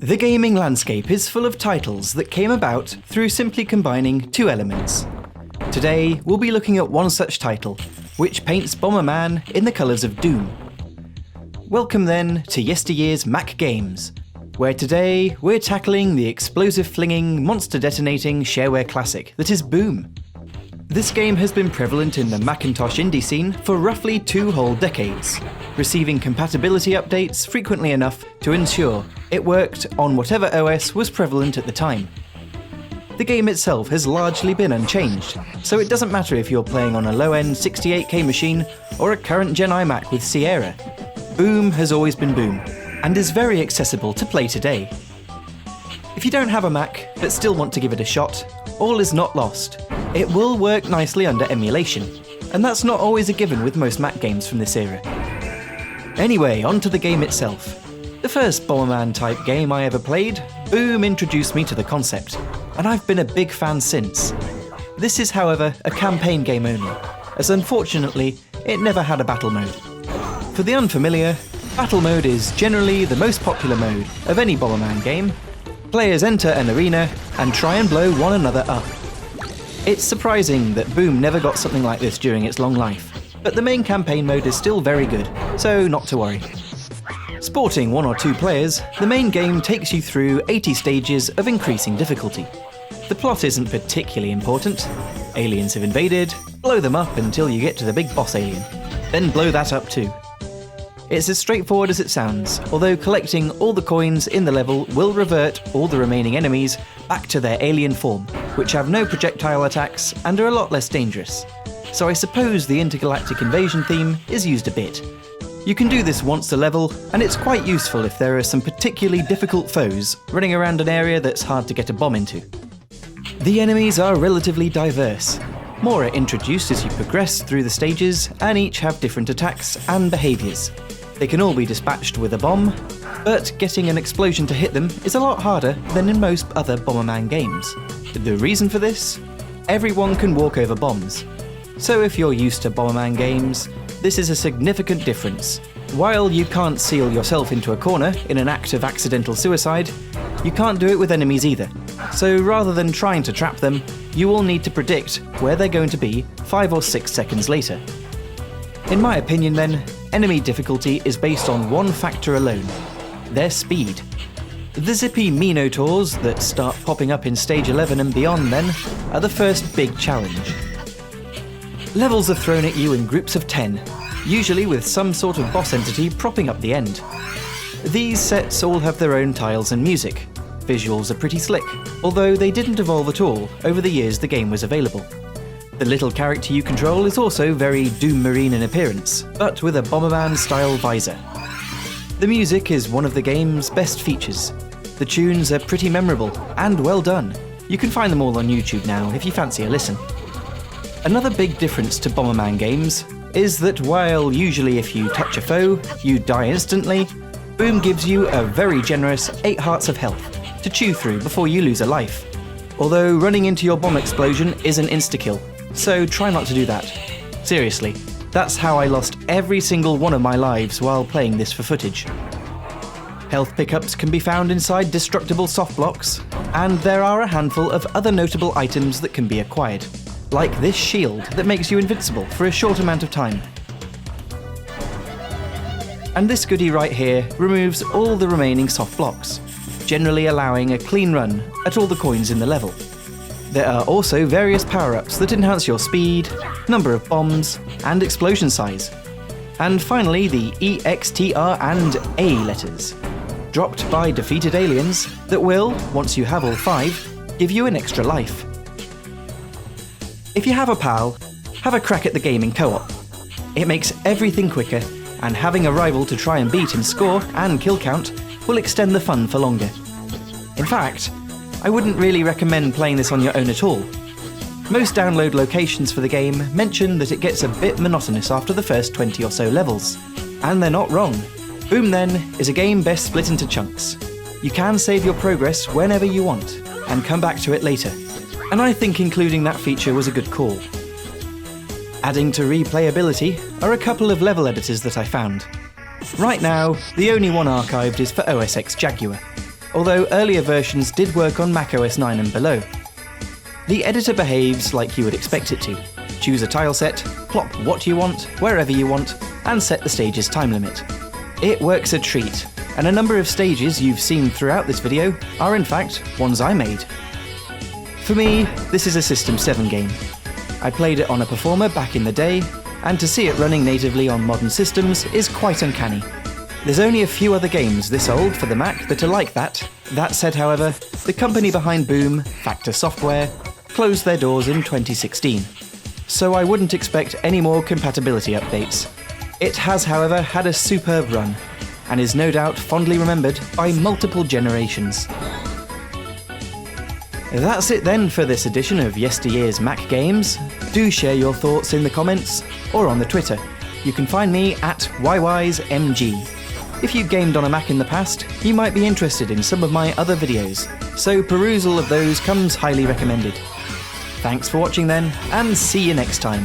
The gaming landscape is full of titles that came about through simply combining two elements. Today, we'll be looking at one such title, which paints Bomberman in the colours of Doom. Welcome then to YesterYear's Mac Games, where today we're tackling the explosive-flinging, monster-detonating shareware classic that is Boom. This game has been prevalent in the Macintosh indie scene for roughly 2 whole decades, receiving compatibility updates frequently enough to ensure it worked on whatever OS was prevalent at the time. The game itself has largely been unchanged, so it doesn't matter if you're playing on a low-end 68K machine or a current-gen iMac with Sierra. Boom has always been Boom, and is very accessible to play today. If you don't have a Mac, but still want to give it a shot, all is not lost. It will work nicely under emulation, and that's not always a given with most Mac games from this era. Anyway, on to the game itself. The first Bomberman-type game I ever played, Boom introduced me to the concept, and I've been a big fan since. This is, however, a campaign game only, as unfortunately, it never had a battle mode. For the unfamiliar, battle mode is generally the most popular mode of any Bomberman game. Players enter an arena and try and blow one another up. It's surprising that Boom never got something like this during its long life, but the main campaign mode is still very good, so not to worry. Sporting 1 or 2 players, the main game takes you through 80 stages of increasing difficulty. The plot isn't particularly important. Aliens have invaded, blow them up until you get to the big boss alien, then blow that up too. It's as straightforward as it sounds, although collecting all the coins in the level will revert all the remaining enemies back to their alien form, which have no projectile attacks and are a lot less dangerous. So I suppose the intergalactic invasion theme is used a bit. You can do this once a level, and it's quite useful if there are some particularly difficult foes running around an area that's hard to get a bomb into. The enemies are relatively diverse. More are introduced as you progress through the stages, and each have different attacks and behaviours. They can all be dispatched with a bomb, but getting an explosion to hit them is a lot harder than in most other Bomberman games. The reason for this? Everyone can walk over bombs. So if you're used to Bomberman games, this is a significant difference. While you can't seal yourself into a corner in an act of accidental suicide, you can't do it with enemies either. So rather than trying to trap them, you will need to predict where they're going to be 5 or 6 seconds later. In my opinion then, enemy difficulty is based on one factor alone: their speed. The zippy Minotaurs that start popping up in stage 11 and beyond then are the first big challenge. Levels are thrown at you in groups of 10, usually with some sort of boss entity propping up the end. These sets all have their own tiles and music. Visuals are pretty slick, although they didn't evolve at all over the years the game was available. The little character you control is also very Doom Marine in appearance, but with a Bomberman-style visor. The music is one of the game's best features. The tunes are pretty memorable and well done. You can find them all on YouTube now if you fancy a listen. Another big difference to Bomberman games is that while usually if you touch a foe, you die instantly, Boom gives you a very generous 8 hearts of health to chew through before you lose a life. Although running into your bomb explosion is an insta-kill, so try not to do that. Seriously, that's how I lost every single one of my lives while playing this for footage. Health pickups can be found inside destructible soft blocks, and there are a handful of other notable items that can be acquired, like this shield that makes you invincible for a short amount of time. And this goodie right here removes all the remaining soft blocks, generally allowing a clean run at all the coins in the level. There are also various power-ups that enhance your speed, number of bombs, and explosion size. And finally, the E, X, T, R, and A letters, dropped by defeated aliens that will, once you have all 5, give you an extra life. If you have a pal, have a crack at the game in co-op. It makes everything quicker, and having a rival to try and beat in score and kill count will extend the fun for longer. In fact, I wouldn't really recommend playing this on your own at all. Most download locations for the game mention that it gets a bit monotonous after the first 20 or so levels. And they're not wrong. Boom then is a game best split into chunks. You can save your progress whenever you want, and come back to it later. And I think including that feature was a good call. Adding to replayability are a couple of level editors that I found. Right now, the only one archived is for OS X Jaguar. although earlier versions did work on macOS 9 and below. The editor behaves like you would expect it to. Choose a tile set, plop what you want, wherever you want, and set the stage's time limit. It works a treat, and a number of stages you've seen throughout this video are in fact ones I made. For me, this is a System 7 game. I played it on a Performer back in the day, and to see it running natively on modern systems is quite uncanny. There's only a few other games this old for the Mac that are like that. That said, however, the company behind Boom, Factor Software, closed their doors in 2016, so I wouldn't expect any more compatibility updates. It has, however, had a superb run, and is no doubt fondly remembered by multiple generations. That's it then for this edition of YesterYear's Mac Games. Do share your thoughts in the comments, or on the Twitter. You can find me at YYSMG. If you gamed on a Mac in the past, you might be interested in some of my other videos, so perusal of those comes highly recommended. Thanks for watching then, and see you next time.